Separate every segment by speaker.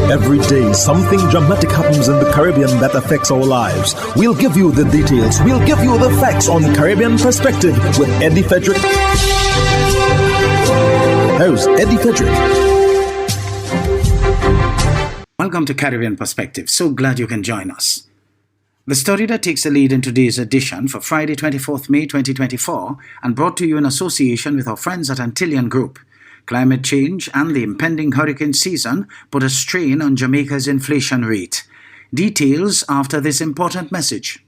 Speaker 1: Every day, something dramatic happens in the Caribbean that affects our lives. We'll give you the details. We'll give you the facts on Caribbean Perspective with Eddie Frederick. Host Eddie Frederick.
Speaker 2: Welcome to Caribbean Perspective. So glad you can join us. The story that takes the lead in today's edition for Friday, 24th May 2024, and brought to you in association with our friends at Antillean Group. Climate change and the impending hurricane season put a strain on Jamaica's inflation rate. Details after this important message.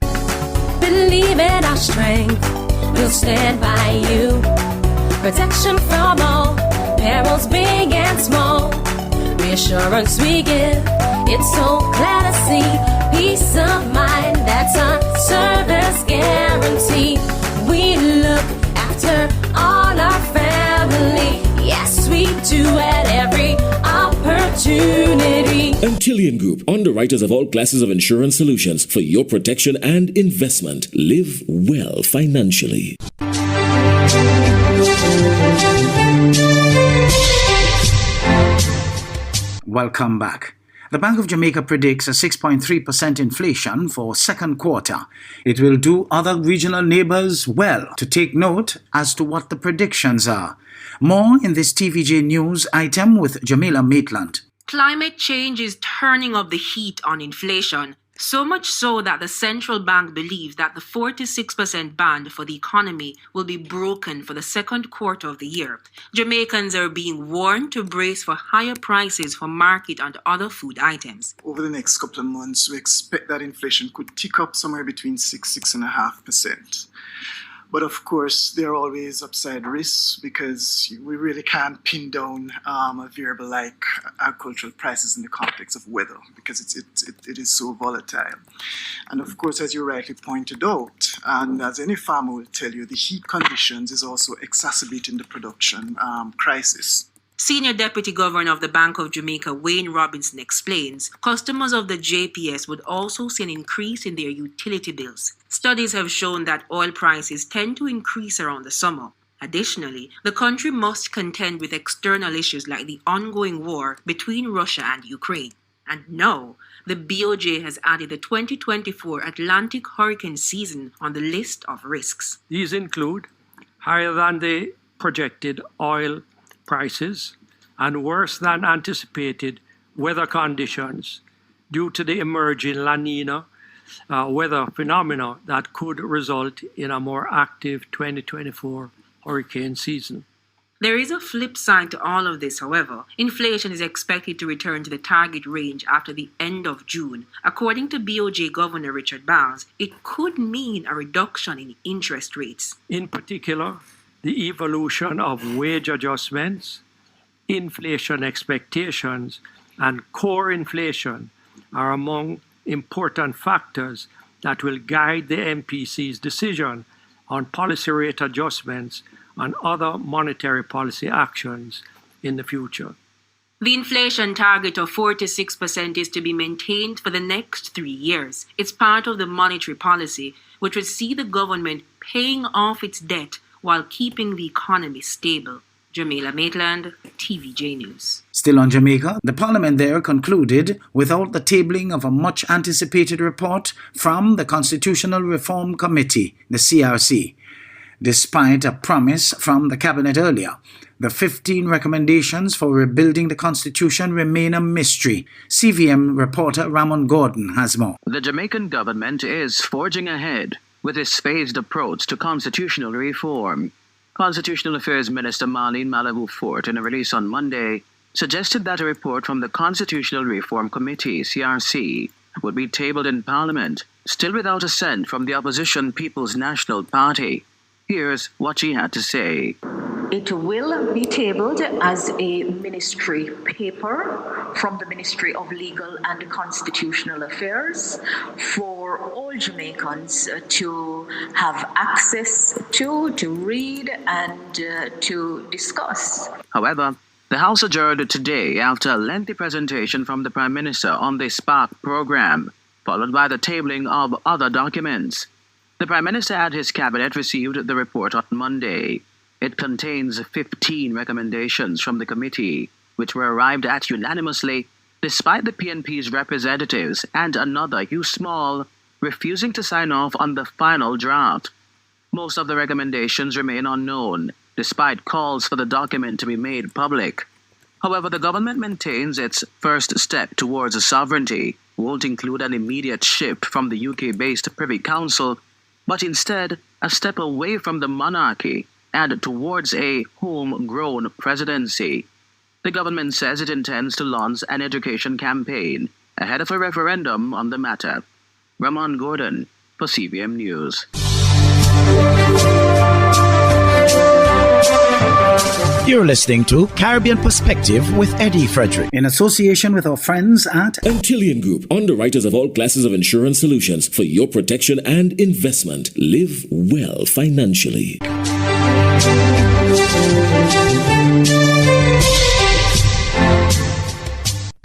Speaker 3: Believe in our strength, we'll stand by you. Protection from all, perils big and small. Reassurance we give, it's so glad to see. Peace of mind, that's our service guarantee. We look after all our family. Yes, we do at every opportunity.
Speaker 4: Antillean Group, underwriters of all classes of insurance solutions for your protection and investment. Live well financially.
Speaker 2: Welcome back. The Bank of Jamaica predicts a 6.3% inflation for second quarter. It will do other regional neighbors well to take note as to what the predictions are. More in this TVJ News item with Jamila Maitland.
Speaker 5: Climate change is turning up the heat on inflation, so much so that the central bank believes that the 4-6% band for the economy will be broken for the second quarter of the year. Jamaicans are being warned to brace for higher prices for market and other food items.
Speaker 6: Over the next couple of months, we expect that inflation could tick up somewhere between 6.5%. But of course, there are always upside risks because we really can't pin down a variable like agricultural prices in the context of weather because it is so volatile. And of course, as you rightly pointed out, and as any farmer will tell you, the heat conditions is also exacerbating the production crisis.
Speaker 5: Senior Deputy Governor of the Bank of Jamaica, Wayne Robinson, explains customers of the JPS would also see an increase in their utility bills. Studies have shown that oil prices tend to increase around the summer. Additionally, the country must contend with external issues like the ongoing war between Russia and Ukraine. And now, the BOJ has added the 2024 Atlantic hurricane season on the list of risks.
Speaker 7: These include higher than the projected oil prices and worse than anticipated weather conditions due to the emerging La Nina weather phenomena that could result in a more active 2024 hurricane season.
Speaker 5: There is a flip side to all of this, however. Inflation is expected to return to the target range after the end of June. According to BOJ Governor Richard Barnes, it could mean a reduction in interest rates.
Speaker 7: In particular, the evolution of wage adjustments, inflation expectations, and core inflation are among important factors that will guide the MPC's decision on policy rate adjustments and other monetary policy actions in the future.
Speaker 5: The inflation target of 4-6% is to be maintained for the next 3 years. It's part of the monetary policy, which would see the government paying off its debt while keeping the economy stable. Jamila Maitland, TVJ News.
Speaker 2: Still on Jamaica, the Parliament there concluded without the tabling of a much-anticipated report from the Constitutional Reform Committee, the CRC. Despite a promise from the Cabinet earlier, the 15 recommendations for rebuilding the Constitution remain a mystery. CVM reporter Ramon Gordon has more.
Speaker 8: The Jamaican government is forging ahead with its phased approach to constitutional reform. Constitutional Affairs Minister Marlene Malibu Fort, in a release on Monday, suggested that a report from the Constitutional Reform Committee, CRC, would be tabled in Parliament, still without assent from the opposition People's National Party. Here's what she had to say.
Speaker 9: It will be tabled as a ministry paper from the Ministry of Legal and Constitutional Affairs for all Jamaicans to have access to read and to discuss.
Speaker 8: However, the House adjourned today after a lengthy presentation from the Prime Minister on the Spark program, followed by the tabling of other documents. The Prime Minister and his cabinet received the report on Monday. It contains 15 recommendations from the committee, which were arrived at unanimously despite the PNP's representatives and another, Hugh Small, refusing to sign off on the final draft. Most of the recommendations remain unknown, despite calls for the document to be made public. However, the government maintains its first step towards sovereignty won't include an immediate shift from the UK-based Privy Council, but instead a step away from the monarchy and towards a homegrown presidency. The government says it intends to launch an education campaign ahead of a referendum on the matter. Ramon Gordon for CBM News.
Speaker 10: You're listening to Caribbean Perspective with Eddie Frederick.
Speaker 2: In association with our friends at
Speaker 4: Antillean Group, underwriters of all classes of insurance solutions for your protection and investment. Live well financially.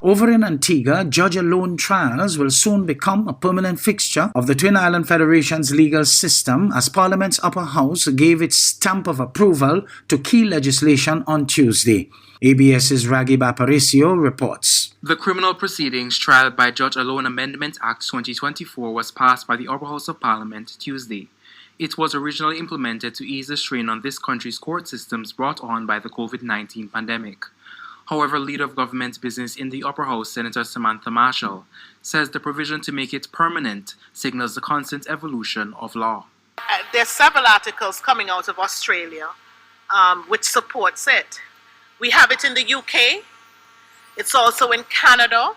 Speaker 2: Over in Antigua, judge-alone trials will soon become a permanent fixture of the Twin Island Federation's legal system as Parliament's upper house gave its stamp of approval to key legislation on Tuesday. ABS's Ragib Aparicio reports.
Speaker 11: The criminal proceedings trial by Judge-Alone Amendment Act 2024 was passed by the upper house of Parliament Tuesday. It was originally implemented to ease the strain on this country's court systems brought on by the COVID-19 pandemic. However, leader of government business in the upper house, Senator Samantha Marshall, says the provision to make it permanent signals the constant evolution of law.
Speaker 12: There's several articles coming out of Australia which supports it. We have it in the UK, it's also in Canada,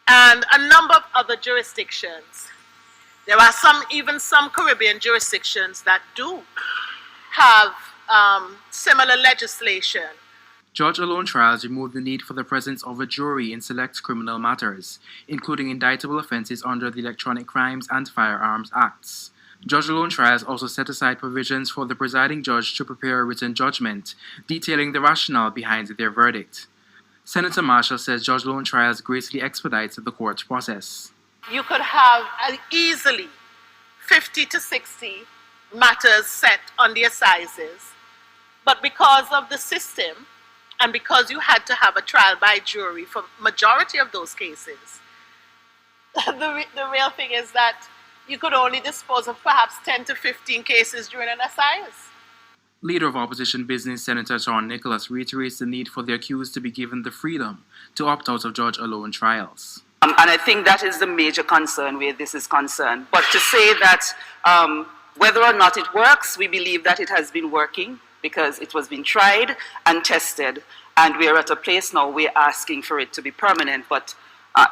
Speaker 12: and a number of other jurisdictions. There are even some Caribbean jurisdictions that do have similar legislation.
Speaker 11: Judge-alone trials remove the need for the presence of a jury in select criminal matters, including indictable offences under the Electronic Crimes and Firearms Acts. Judge-alone trials also set aside provisions for the presiding judge to prepare a written judgment, detailing the rationale behind their verdict. Senator Marshall says judge-alone trials greatly expedite the court process.
Speaker 12: You could have easily 50 to 60 matters set on the assizes, but because of the system, and because you had to have a trial by jury for majority of those cases, the real thing is that you could only dispose of perhaps 10 to 15 cases during an assize.
Speaker 11: Leader of Opposition Business Senator Sean Nicholas reiterates the need for the accused to be given the freedom to opt out of judge-alone trials.
Speaker 13: And I think that is the major concern where this is concerned. But to say that whether or not it works, we believe that it has been working, because it was being tried and tested, and we are at a place now we're asking for it to be permanent. But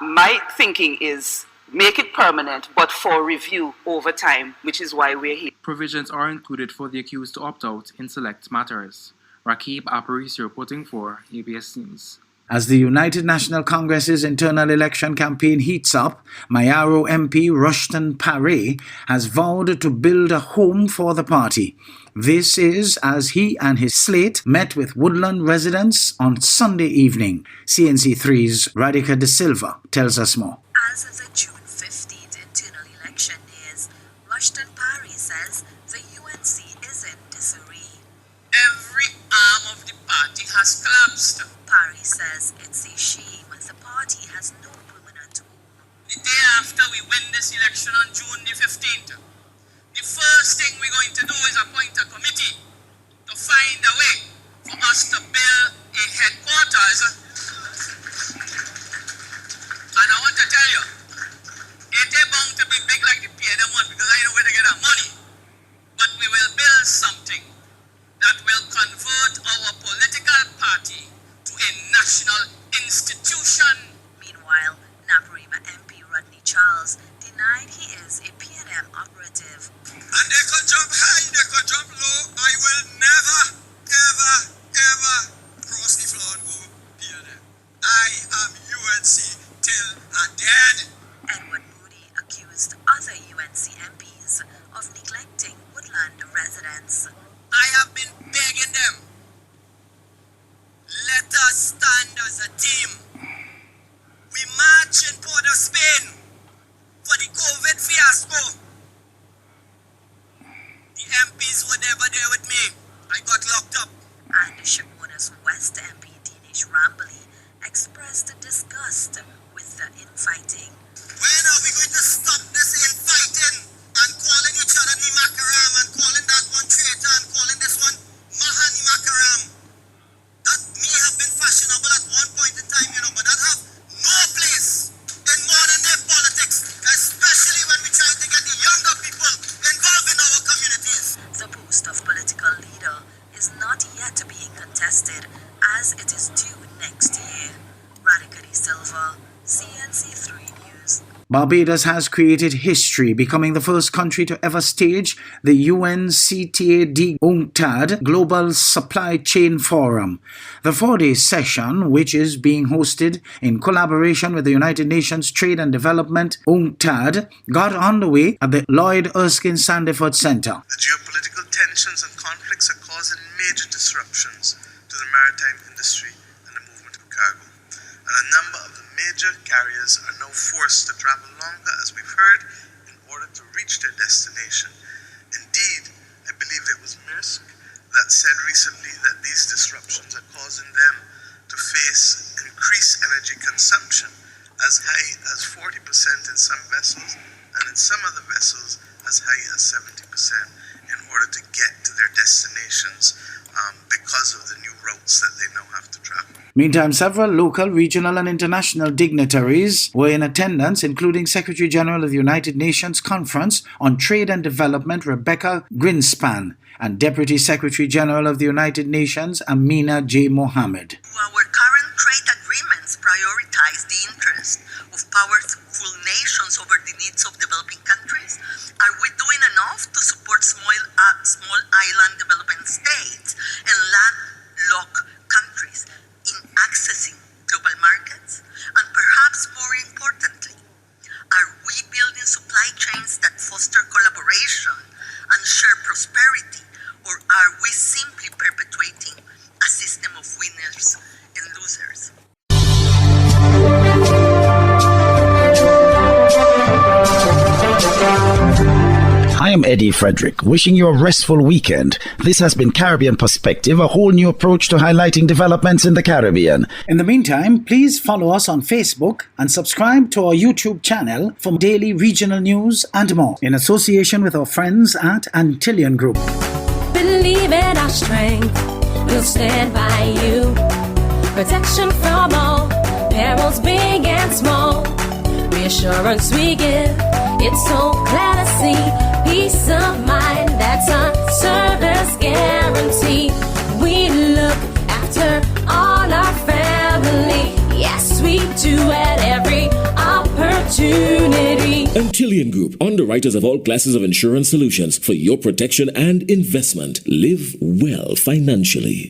Speaker 13: my thinking is make it permanent, but for review over time, which is why we're here.
Speaker 11: Provisions are included for the accused to opt out in select matters. Rakib Aparicio reporting for ABS News.
Speaker 2: As the United National Congress's internal election campaign heats up, Mayaro MP Rushton Paré has vowed to build a home for the party. This is as he and his slate met with Woodland residents on Sunday evening. CNC3's Radhika De Silva tells us more.
Speaker 14: As the June 15th internal election nears, Rushton Paré says the UNC is in disarray.
Speaker 15: Every arm of the party has collapsed.
Speaker 14: Paré says it's a shame the party has no permanent home.
Speaker 15: The day after we win this election on June the 15th, the first thing we're going to do is appoint a committee to find a way for us to build a headquarters. And I want to tell you, it ain't bound to be big like the PNM one because I know where to get our money. But we will build something that will convert our political party to a national institution.
Speaker 14: Meanwhile, Naparima MP Rodney Charles denied he is a PNM operative.
Speaker 15: And they could jump high, they could jump low. I will never, ever, ever cross the floor and go PNM. I am UNC till I'm dead.
Speaker 14: Edward Moody accused other UNC MPs of neglecting Woodland residents.
Speaker 15: I have been begging them. Let us stand as a team. We march in Port of Spain for the COVID fiasco. The MPs were never there with me. I got locked up.
Speaker 14: And Shamona's West MP Dinesh Rambali expressed disappointment disgust with the infighting.
Speaker 15: When are we going to stop this infighting and calling each other Nimakaram and calling that one traitor and calling this one Mahani Makaram? That may have been fashionable at one point in time, but that have no place in modern day politics, especially when we try to get the younger people involved in our communities.
Speaker 14: The post of political leader is not yet being contested as it is due next year. Radhika D. Silva, CNC3 News.
Speaker 2: Barbados has created history, becoming the first country to ever stage the UNCTAD UNCTAD Global Supply Chain Forum. The 4-day session, which is being hosted in collaboration with the United Nations Trade and Development UNCTAD, got underway at the Lloyd Erskine Sandiford Center.
Speaker 16: The geopolitical tensions and conflicts are causing major disruptions to the maritime industry and the movement of cargo. And a number of the major carriers are now forced to travel longer, as we've heard, in order to reach their destination. Indeed, I believe it was Maersk that said recently that these disruptions are causing them to face increased energy consumption as high as 40% in some vessels, and in some other vessels as high as 70% in order to get to their destinations because of the new routes that they now have to travel.
Speaker 2: Meantime, several local, regional and international dignitaries were in attendance, including Secretary General of the United Nations Conference on Trade and Development Rebecca Greenspan and Deputy Secretary General of the United Nations Amina J. Mohammed.
Speaker 17: Our current trade agreements prioritize the interest of powerful nations over the needs of developing countries. Are we doing enough to support small island developing states and landlocked countries in accessing global markets? And perhaps more importantly, are we building supply chains that foster collaboration and share prosperity, or are we simply perpetuating a system of winners and losers?
Speaker 10: I am Eddie Frederick, wishing you a restful weekend. This has been Caribbean Perspective, a whole new approach to highlighting developments in the Caribbean.
Speaker 2: In the meantime, please follow us on Facebook and subscribe to our YouTube channel for daily regional news and more, in association with our friends at Antillian Group.
Speaker 3: Believe in our strength, we'll stand by you. Protection from all perils, big and small. Reassurance we give, it's so glad to see. Peace of mind, that's our service guarantee. We look after all our family. Yes, we do at every opportunity.
Speaker 4: Antillian Group, underwriters of all classes of insurance solutions for your protection and investment. Live well financially.